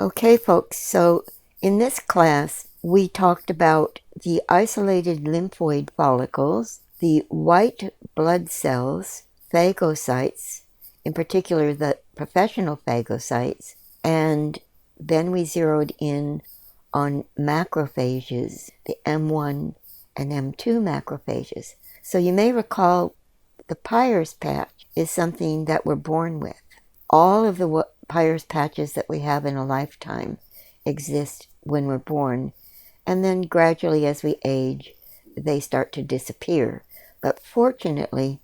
Okay, folks, so in this class, we talked about the isolated lymphoid follicles, the white blood cells, phagocytes, in particular the professional phagocytes, and then we zeroed in on macrophages, the M1 and M2 macrophages. So you may recall the Peyer's patch is something that we're born with. All of the Peyer's patches that we have in a lifetime exist when we're born, and then gradually as we age, they start to disappear. But fortunately,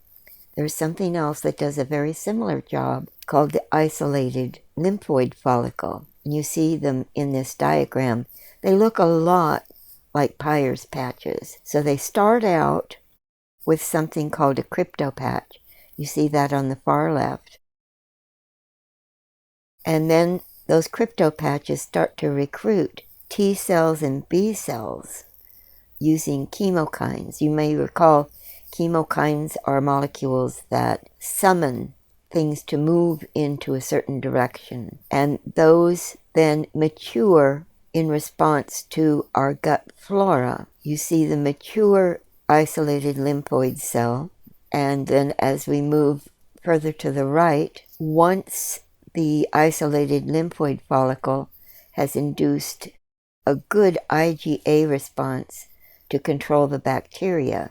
there's something else that does a very similar job called the isolated lymphoid follicle. And you see them in this diagram. They look a lot like Peyer's patches. So they start out with something called a cryptopatch. You see that on the far left. And then those cryptopatches start to recruit T cells and B cells using chemokines. You may recall chemokines are molecules that summon things to move into a certain direction. And those then mature in response to our gut flora. You see the mature isolated lymphoid cell. And then as we move further to the right, once the isolated lymphoid follicle has induced a good IgA response to control the bacteria,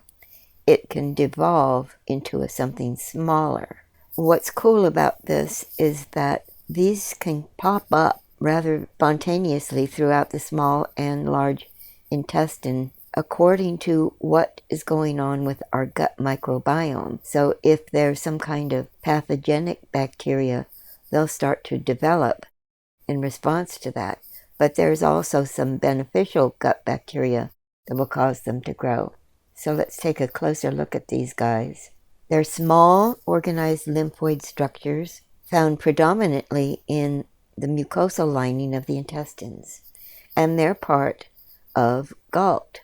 it can devolve into something smaller. What's cool about this is that these can pop up rather spontaneously throughout the small and large intestine according to what is going on with our gut microbiome. So if there's some kind of pathogenic bacteria, they'll start to develop in response to that. But there's also some beneficial gut bacteria that will cause them to grow. So let's take a closer look at these guys. They're small, organized lymphoid structures found predominantly in the mucosal lining of the intestines, and they're part of GALT.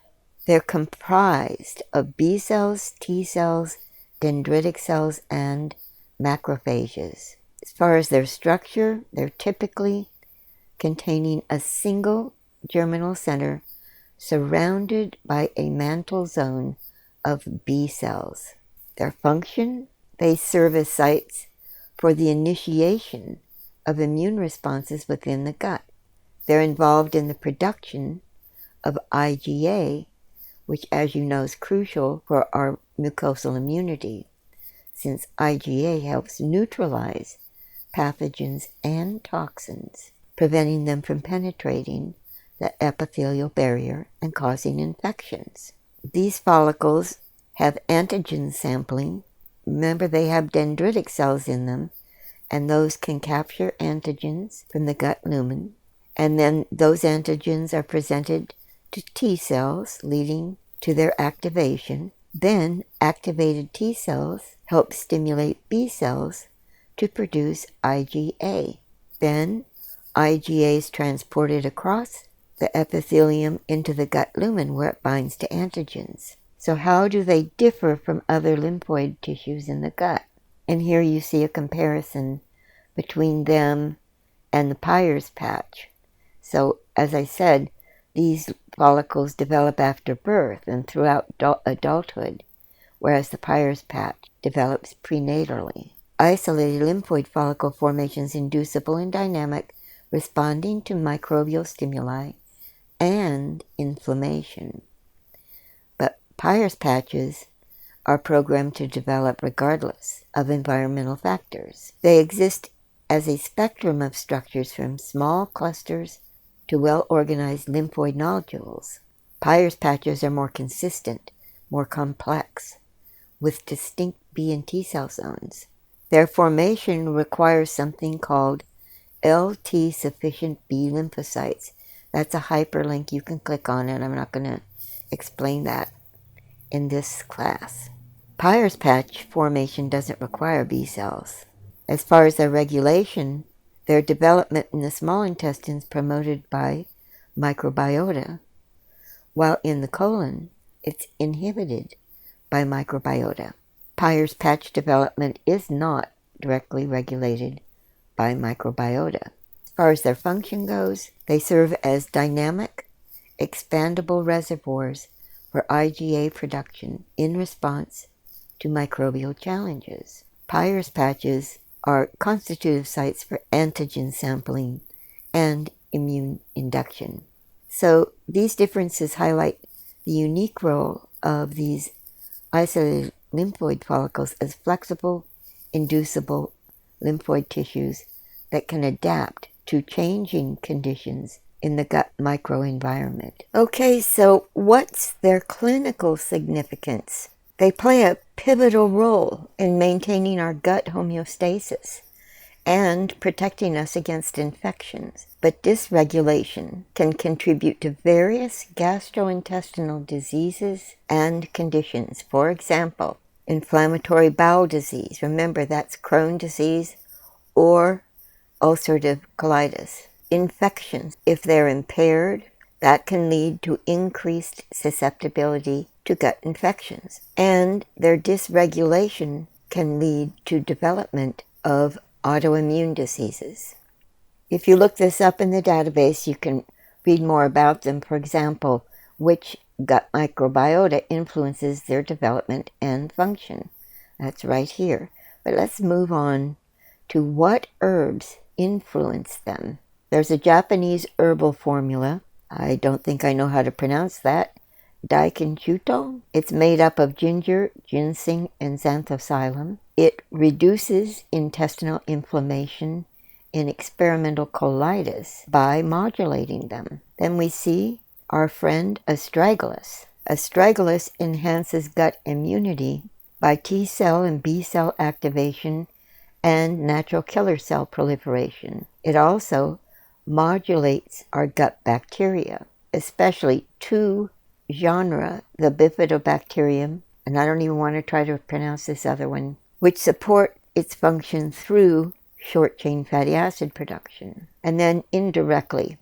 They're comprised of B cells, T cells, dendritic cells, and macrophages. As far as their structure, they're typically containing a single germinal center surrounded by a mantle zone of B cells. Their function, they serve as sites for the initiation of immune responses within the gut. They're involved in the production of IgA, which, as you know, is crucial for our mucosal immunity, since IgA helps neutralize pathogens and toxins, preventing them from penetrating the epithelial barrier and causing infections. These follicles have antigen sampling. Remember, they have dendritic cells in them, and those can capture antigens from the gut lumen, and then those antigens are presented to T cells, leading to their activation. Then activated T cells help stimulate B cells to produce IgA. Then IgA is transported across the epithelium into the gut lumen where it binds to antigens. So how do they differ from other lymphoid tissues in the gut? And here you see a comparison between them and the Peyer's patch. So as I said, these follicles develop after birth and throughout adulthood, whereas the Peyer's patch develops prenatally. Isolated lymphoid follicle formations inducible and dynamic, responding to microbial stimuli and inflammation. But Peyer's patches are programmed to develop regardless of environmental factors. They exist as a spectrum of structures from small clusters to well-organized lymphoid nodules. Peyer's patches are more consistent, more complex, with distinct B and T cell zones. Their formation requires something called LT sufficient B lymphocytes. That's a hyperlink. You can click on it. I'm not going to explain that in this class. Peyer's patch formation doesn't require B cells. As far as their regulation, their development in the small intestine is promoted by microbiota, while in the colon, it's inhibited by microbiota. Peyer's patch development is not directly regulated by microbiota. As far as their function goes, they serve as dynamic, expandable reservoirs for IgA production in response to microbial challenges. Peyer's patches are constitutive sites for antigen sampling and immune induction. So these differences highlight the unique role of these isolated lymphoid follicles as flexible, inducible lymphoid tissues that can adapt to changing conditions in the gut microenvironment. Okay, so what's their clinical significance? They play a pivotal role in maintaining our gut homeostasis and protecting us against infections. But dysregulation can contribute to various gastrointestinal diseases and conditions. For example, inflammatory bowel disease, remember that's Crohn's disease, or ulcerative colitis. Infections, if they're impaired, that can lead to increased susceptibility to gut infections. And their dysregulation can lead to development of autoimmune diseases. If you look this up in the database, you can read more about them. For example, which gut microbiota influences their development and function. That's right here. But let's move on to what herbs influence them. There's a Japanese herbal formula. I don't think I know how to pronounce that. Daikinchuto. It's made up of ginger, ginseng, and xanthophyllum. It reduces intestinal inflammation in experimental colitis by modulating them. Then we see our friend astragalus. Astragalus enhances gut immunity by T cell and B cell activation and natural killer cell proliferation. It also modulates our gut bacteria, especially two genera, the Bifidobacterium, and I don't even want to try to pronounce this other one, which support its function through short-chain fatty acid production. And then indirectly,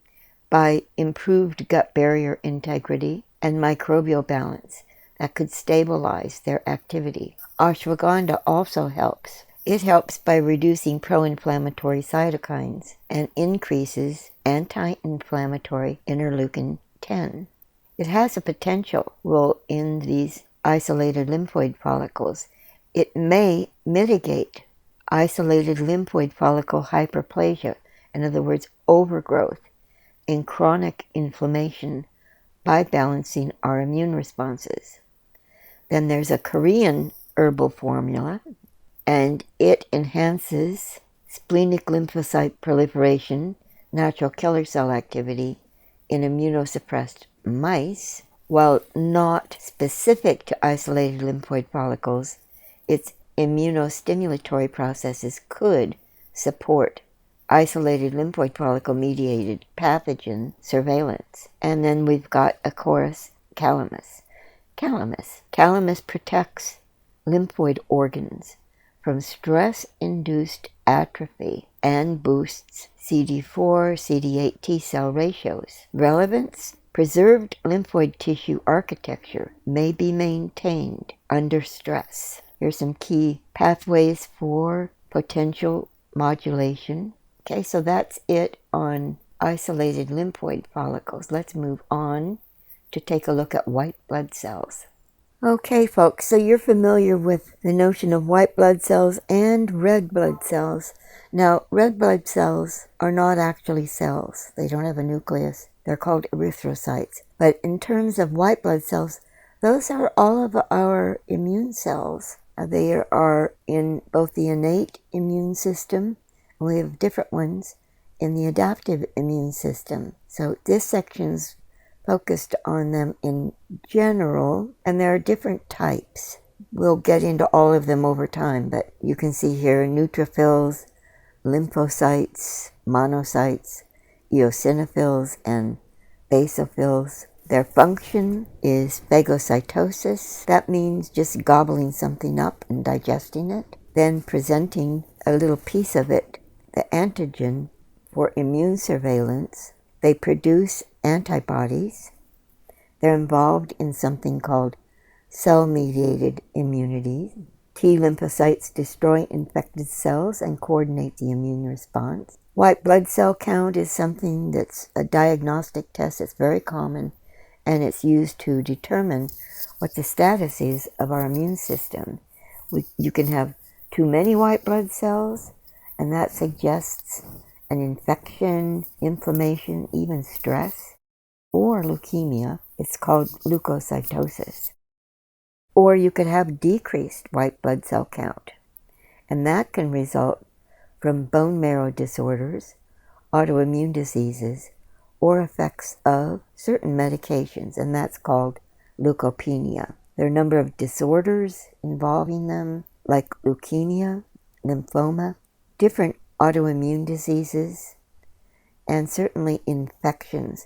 by improved gut barrier integrity and microbial balance that could stabilize their activity. Ashwagandha also helps. It helps by reducing pro-inflammatory cytokines and increases anti-inflammatory interleukin-10. It has a potential role in these isolated lymphoid follicles. It may mitigate isolated lymphoid follicle hyperplasia, in other words, overgrowth, in chronic inflammation by balancing our immune responses. Then there's a Korean herbal formula, and it enhances splenic lymphocyte proliferation, natural killer cell activity in immunosuppressed mice. While not specific to isolated lymphoid follicles, its immunostimulatory processes could support isolated lymphoid follicle-mediated pathogen surveillance. And then we've got Acorus calamus. Calamus protects lymphoid organs from stress-induced atrophy and boosts CD4, CD8 T cell ratios. Relevance: preserved lymphoid tissue architecture may be maintained under stress. Here's some key pathways for potential modulation. Okay, so that's it on isolated lymphoid follicles. Let's move on to take a look at white blood cells. Okay, folks, so you're familiar with the notion of white blood cells and red blood cells. Now, red blood cells are not actually cells. They don't have a nucleus. They're called erythrocytes. But in terms of white blood cells, those are all of our immune cells. They are in both the innate immune system, and we have different ones in the adaptive immune system. So this section's focused on them in general, and there are different types. We'll get into all of them over time, but you can see here neutrophils, lymphocytes, monocytes, eosinophils, and basophils. Their function is phagocytosis. That means just gobbling something up and digesting it, then presenting a little piece of it, the antigen, for immune surveillance. They produce antibodies. They're involved in something called cell-mediated immunity, T lymphocytes destroy infected cells and coordinate the immune response. White blood cell count is something that's a diagnostic test. It's very common, and it's used to determine what the status is of our immune system. You can have too many white blood cells, and that suggests an infection, inflammation, even stress, or leukemia. It's called leukocytosis. Or you could have decreased white blood cell count, and that can result from bone marrow disorders, autoimmune diseases, or effects of certain medications, and that's called leukopenia. There are a number of disorders involving them, like leukemia, lymphoma, different autoimmune diseases, and certainly infections.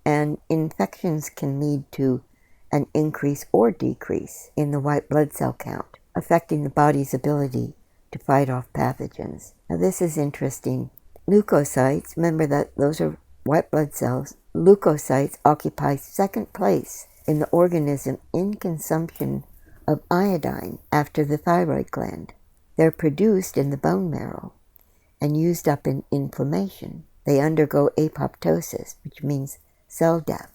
And infections can lead to an increase or decrease in the white blood cell count, affecting the body's ability to fight off pathogens. Now this is interesting. Leukocytes, remember that those are white blood cells. Leukocytes occupy second place in the organism in consumption of iodine after the thyroid gland. They're produced in the bone marrow and used up in inflammation. They undergo apoptosis, which means cell death,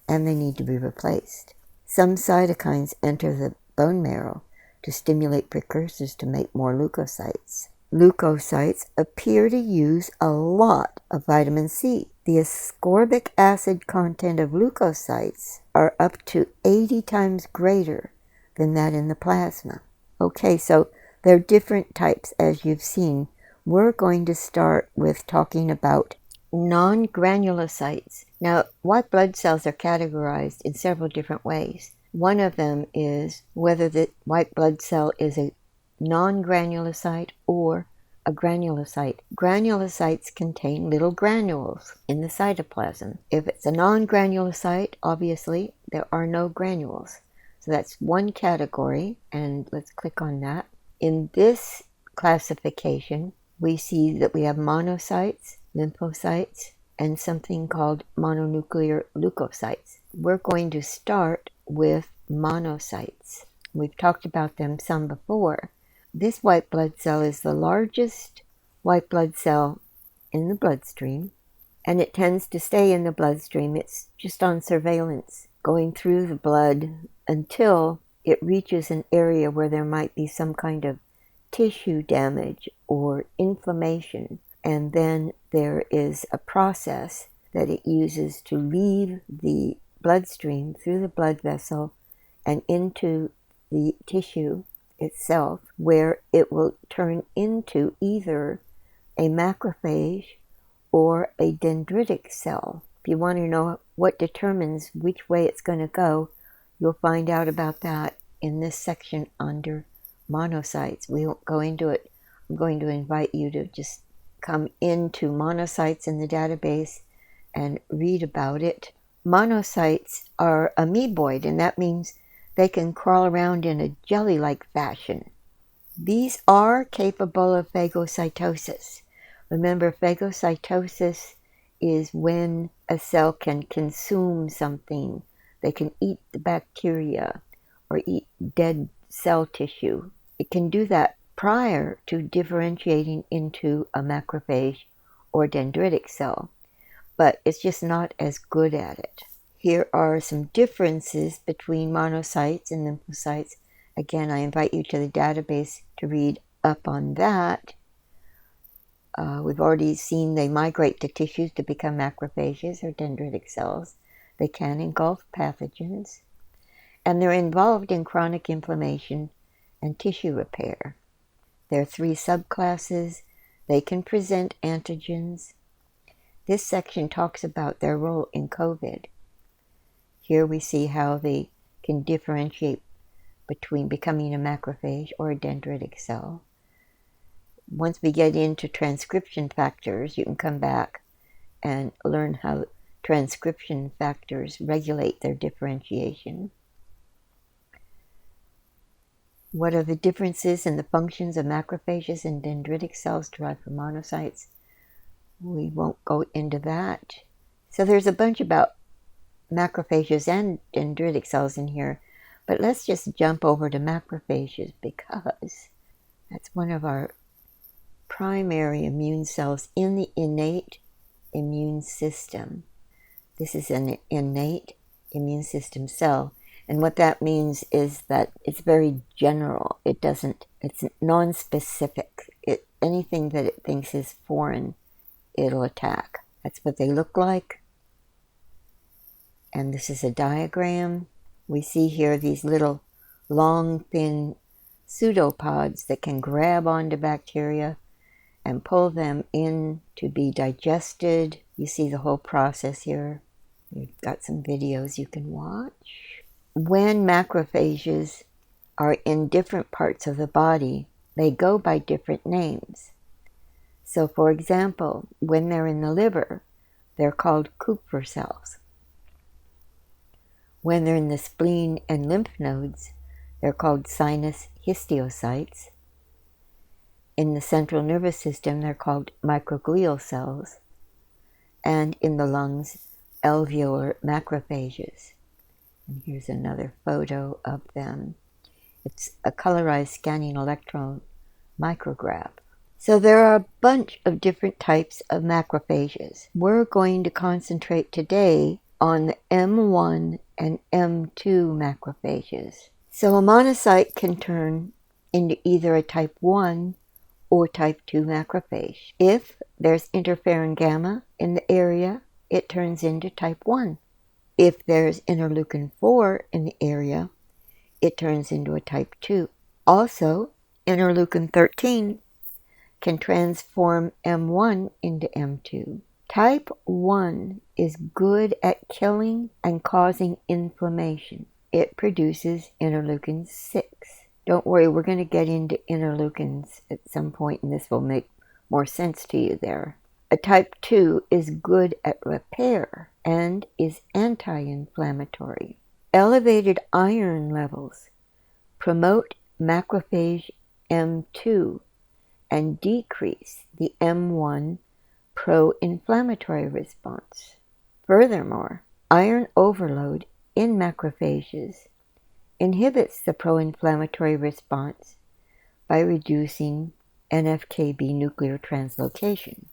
and they need to be replaced. Some cytokines enter the bone marrow to stimulate precursors to make more leukocytes. Leukocytes appear to use a lot of vitamin C. The ascorbic acid content of leukocytes are up to 80 times greater than that in the plasma. Okay, so there are different types, as you've seen. We're going to start with talking about non-granulocytes. Now, white blood cells are categorized in several different ways. One of them is whether the white blood cell is a non-granulocyte or a granulocyte. Granulocytes contain little granules in the cytoplasm. If it's a non-granulocyte, obviously there are no granules. So that's one category, and let's click on that. In this classification, we see that we have monocytes, lymphocytes, and something called mononuclear leukocytes. We're going to start with monocytes. We've talked about them some before. This white blood cell is the largest white blood cell in the bloodstream, and it tends to stay in the bloodstream. It's just on surveillance, going through the blood until it reaches an area where there might be some kind of tissue damage or inflammation, and then there is a process that it uses to leave the bloodstream through the blood vessel and into the tissue itself, where it will turn into either a macrophage or a dendritic cell. If you want to know what determines which way it's going to go, you'll find out about that in this section under monocytes. We won't go into it. I'm going to invite you to just come into monocytes in the database and read about it. Monocytes are amoeboid, and that means they can crawl around in a jelly-like fashion. These are capable of phagocytosis. Remember, phagocytosis is when a cell can consume something. They can eat the bacteria or eat dead cell tissue. It can do that prior to differentiating into a macrophage or dendritic cell, but it's just not as good at it. Here are some differences between monocytes and lymphocytes. Again, I invite you to the database to read up on that. We've already seen they migrate to tissues to become macrophages or dendritic cells. They can engulf pathogens, and they're involved in chronic inflammation and tissue repair. There are 3 subclasses. They can present antigens. This section talks about their role in COVID. Here we see how they can differentiate between becoming a macrophage or a dendritic cell. Once we get into transcription factors, you can come back and learn how transcription factors regulate their differentiation. What are the differences in the functions of macrophages and dendritic cells derived from monocytes? We won't go into that. So there's a bunch about macrophages and dendritic cells in here, But let's just jump over to macrophages because that's one of our primary immune cells in the innate immune system. This is an innate immune system cell. And what that means is that it's very general. It's non-specific. Anything that it thinks is foreign, it'll attack. That's what they look like. And this is a diagram. We see here these little long, thin pseudopods that can grab onto bacteria and pull them in to be digested. You see the whole process here. We've got some videos you can watch. When macrophages are in different parts of the body, they go by different names. So, for example, when they're in the liver, they're called Kupffer cells. When they're in the spleen and lymph nodes, they're called sinus histiocytes. In the central nervous system, they're called microglial cells. And in the lungs, alveolar macrophages. And here's another photo of them. It's a colorized scanning electron micrograph. So there are a bunch of different types of macrophages. We're going to concentrate today on the M1 and M2 macrophages. So a monocyte can turn into either a type 1 or type 2 macrophage. If there's interferon gamma in the area, it turns into type 1. If there's interleukin 4 in the area, it turns into a type 2. Also, interleukin 13 can transform M1 into M2. Type 1 is good at killing and causing inflammation. It produces interleukin 6. Don't worry, we're going to get into interleukins at some point, and this will make more sense to you there. A type 2 is good at repair and is anti-inflammatory. Elevated iron levels promote macrophage M2 and decrease the M1 pro-inflammatory response. Furthermore, iron overload in macrophages inhibits the pro-inflammatory response by reducing NF-κB nuclear translocation.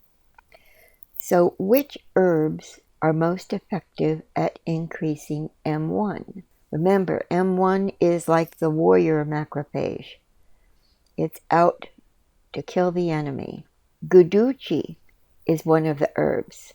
So, which herbs are most effective at increasing M1? Remember, M1 is like the warrior macrophage. It's out to kill the enemy. Guduchi is one of the herbs.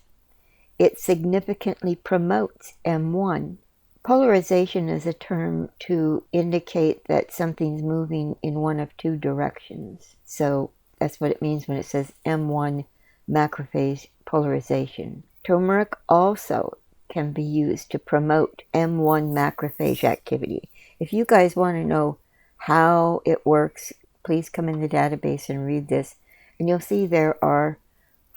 It significantly promotes M1. Polarization is a term to indicate that something's moving in one of two directions. So that's what it means when it says M1 macrophage polarization. Turmeric also can be used to promote M1 macrophage activity. If you guys want to know how it works, please come in the database and read this, and you'll see there are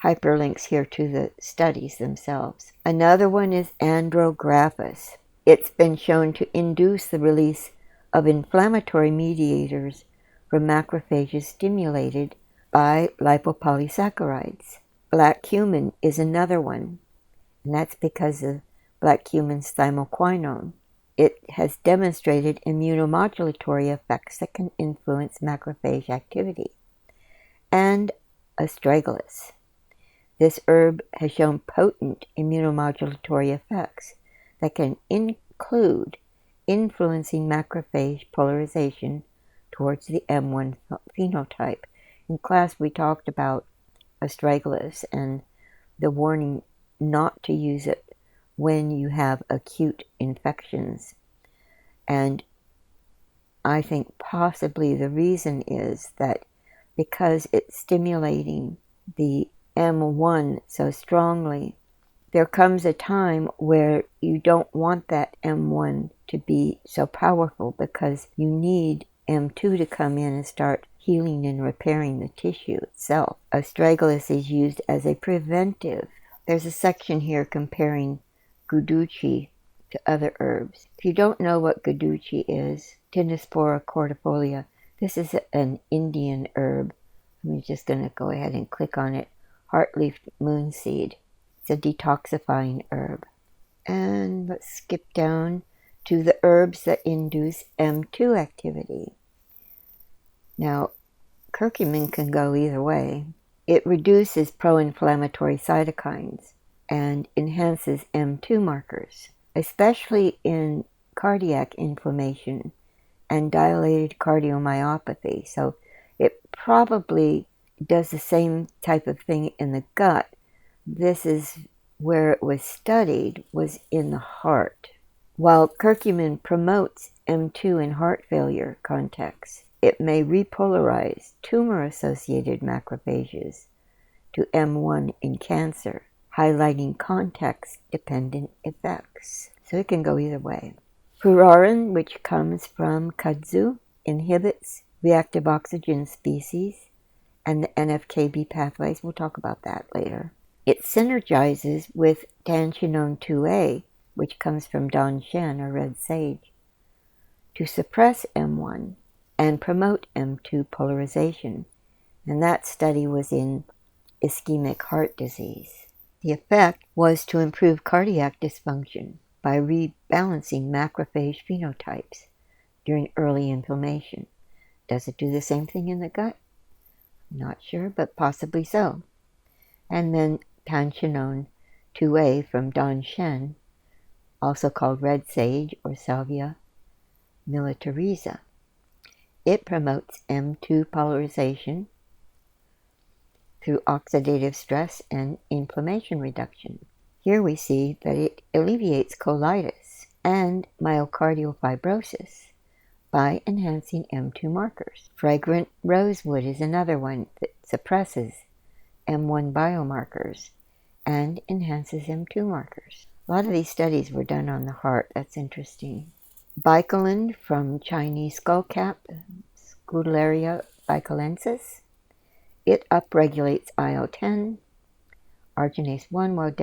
hyperlinks here to the studies themselves. Another one is andrographis. It's been shown to induce the release of inflammatory mediators from macrophages stimulated by lipopolysaccharides. Black cumin is another one, and that's because of black cumin's thymoquinone. It has demonstrated immunomodulatory effects that can influence macrophage activity. And astragalus. This herb has shown potent immunomodulatory effects that can include influencing macrophage polarization towards the M1 phenotype. In class, we talked about astragalus and the warning not to use it when you have acute infections. And I think possibly the reason is that because it's stimulating the M1 so strongly, there comes a time where you don't want that M1 to be so powerful because you need M2 to come in and start healing and repairing the tissue itself. Astragalus is used as a preventive. There's a section here comparing guduchi to other herbs. If you don't know what guduchi is, Tinnispora cordifolia, this is an Indian herb. I'm just going to go ahead and click on it. Heartleaf moonseed. It's a detoxifying herb. And let's skip down to the herbs that induce M2 activity. Now, curcumin can go either way. It reduces pro-inflammatory cytokines and enhances M2 markers, especially in cardiac inflammation and dilated cardiomyopathy. So it probably does the same type of thing in the gut. This is where it was studied, was in the heart. While curcumin promotes M2 in heart failure contexts, it may repolarize tumor-associated macrophages to M1 in cancer, highlighting context-dependent effects. So it can go either way. Furarin, which comes from kudzu, inhibits reactive oxygen species and the NF-κB pathways. We'll talk about that later. It synergizes with danchinone 2A, which comes from danshen, or red sage, to suppress M1 and promote M2 polarization. And that study was in ischemic heart disease. The effect was to improve cardiac dysfunction by rebalancing macrophage phenotypes during early inflammation. Does it do the same thing in the gut? Not sure, but possibly so. And then danchinone 2A from danshen, also called red sage or Salvia militarisca. It promotes M2 polarization through oxidative stress and inflammation reduction. Here we see that it alleviates colitis and myocardial fibrosis by enhancing M2 markers. Fragrant rosewood is another one that suppresses M1 biomarkers and enhances M2 markers. A lot of these studies were done on the heart. That's interesting. Bicolin from Chinese skullcap, Scutellaria bicolensis. It upregulates IL-10, arginase 1. Well,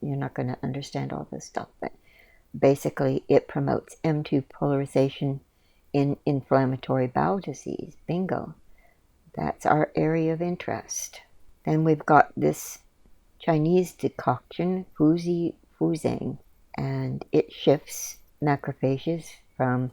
you're not going to understand all this stuff, but basically it promotes M2 polarization in inflammatory bowel disease. Bingo. That's our area of interest. Then we've got this Chinese decoction, Fuzang, and it shifts macrophages from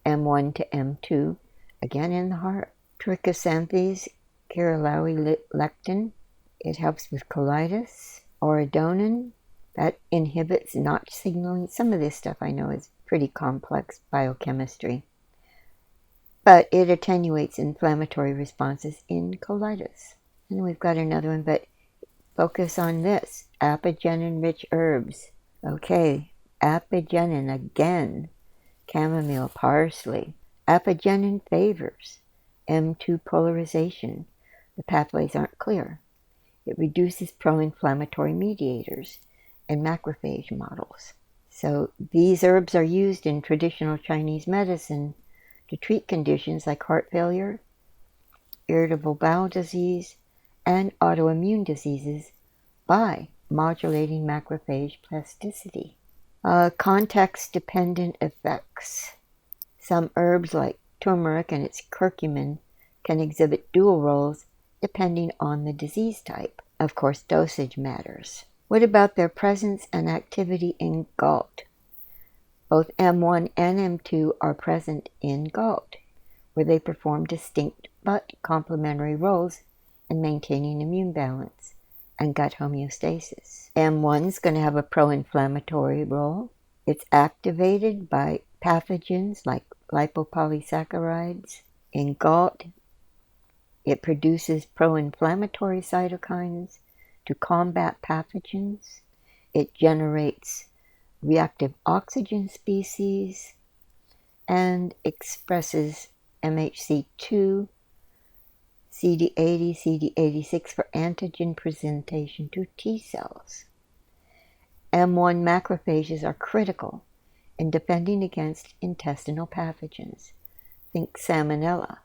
M1 to M2, again in the heart. Trichosanthes caryolactin, it helps with colitis. Orodonin, that inhibits Notch signaling. Some of this stuff I know is pretty complex biochemistry, but it attenuates inflammatory responses in colitis. And we've got another one, but focus on this, apigenin-rich herbs. Okay, apigenin again, chamomile, parsley. Apigenin favors M2 polarization. The pathways aren't clear. It reduces pro-inflammatory mediators and macrophage models. So these herbs are used in traditional Chinese medicine to treat conditions like heart failure, irritable bowel disease, and autoimmune diseases by modulating macrophage plasticity. Context-dependent effects. Some herbs like turmeric and its curcumin can exhibit dual roles depending on the disease type. Of course, dosage matters. What about their presence and activity in GALT? Both M1 and M2 are present in GALT, where they perform distinct but complementary roles in maintaining immune balance and gut homeostasis. M1 is going to have a pro-inflammatory role. It's activated by pathogens like lipopolysaccharides. In GALT, it produces pro-inflammatory cytokines to combat pathogens. It generates reactive oxygen species and expresses MHC2, CD80, CD86 for antigen presentation to T cells. M1 macrophages are critical in defending against intestinal pathogens. Think Salmonella,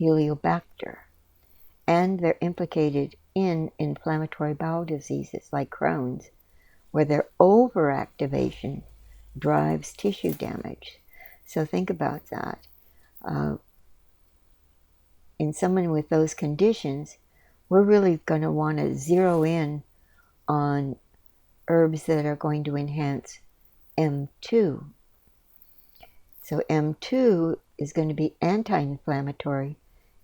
Heliobacter, and they're implicated in inflammatory bowel diseases like Crohn's, where their overactivation drives tissue damage. So think about that. In someone with those conditions, we're really going to want to zero in on herbs that are going to enhance M2 So M2 is going to be anti-inflammatory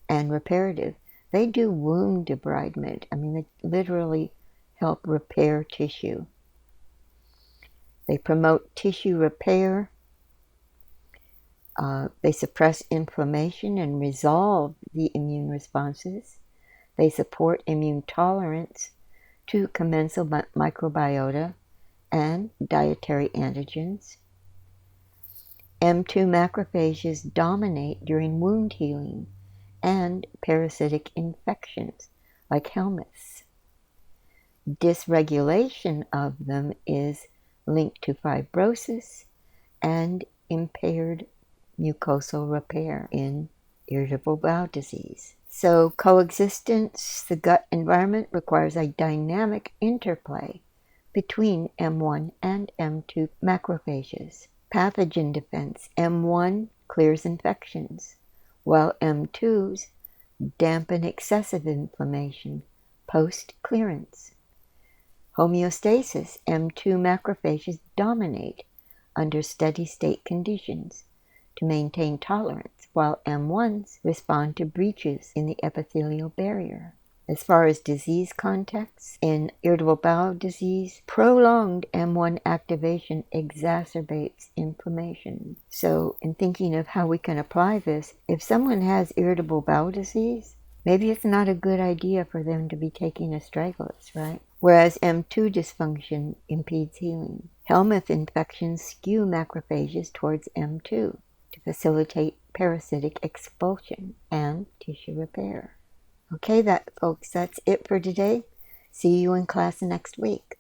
and reparative. They do wound debridement. I mean, they literally help repair tissue. They promote tissue repair. They suppress inflammation and resolve the immune responses. They support immune tolerance to commensal microbiota and dietary antigens. M2 macrophages dominate during wound healing and parasitic infections like Helminths. Dysregulation of them is linked to fibrosis and impaired mucosal repair in irritable bowel disease. So coexistence, the gut environment requires a dynamic interplay between M1 and M2 macrophages. Pathogen defense, M1 clears infections, while M2s dampen excessive inflammation post-clearance. Homeostasis, M2 macrophages dominate under steady-state conditions to maintain tolerance, while M1s respond to breaches in the epithelial barrier. As far as disease contexts, in irritable bowel disease, prolonged M1 activation exacerbates inflammation. So, in thinking of how we can apply this, if someone has irritable bowel disease, maybe it's not a good idea for them to be taking astragalus, right? Whereas M2 dysfunction impedes healing. Helminth infections skew macrophages towards M2 to facilitate parasitic expulsion and tissue repair. Okay, folks, that's it for today. See you in class next week.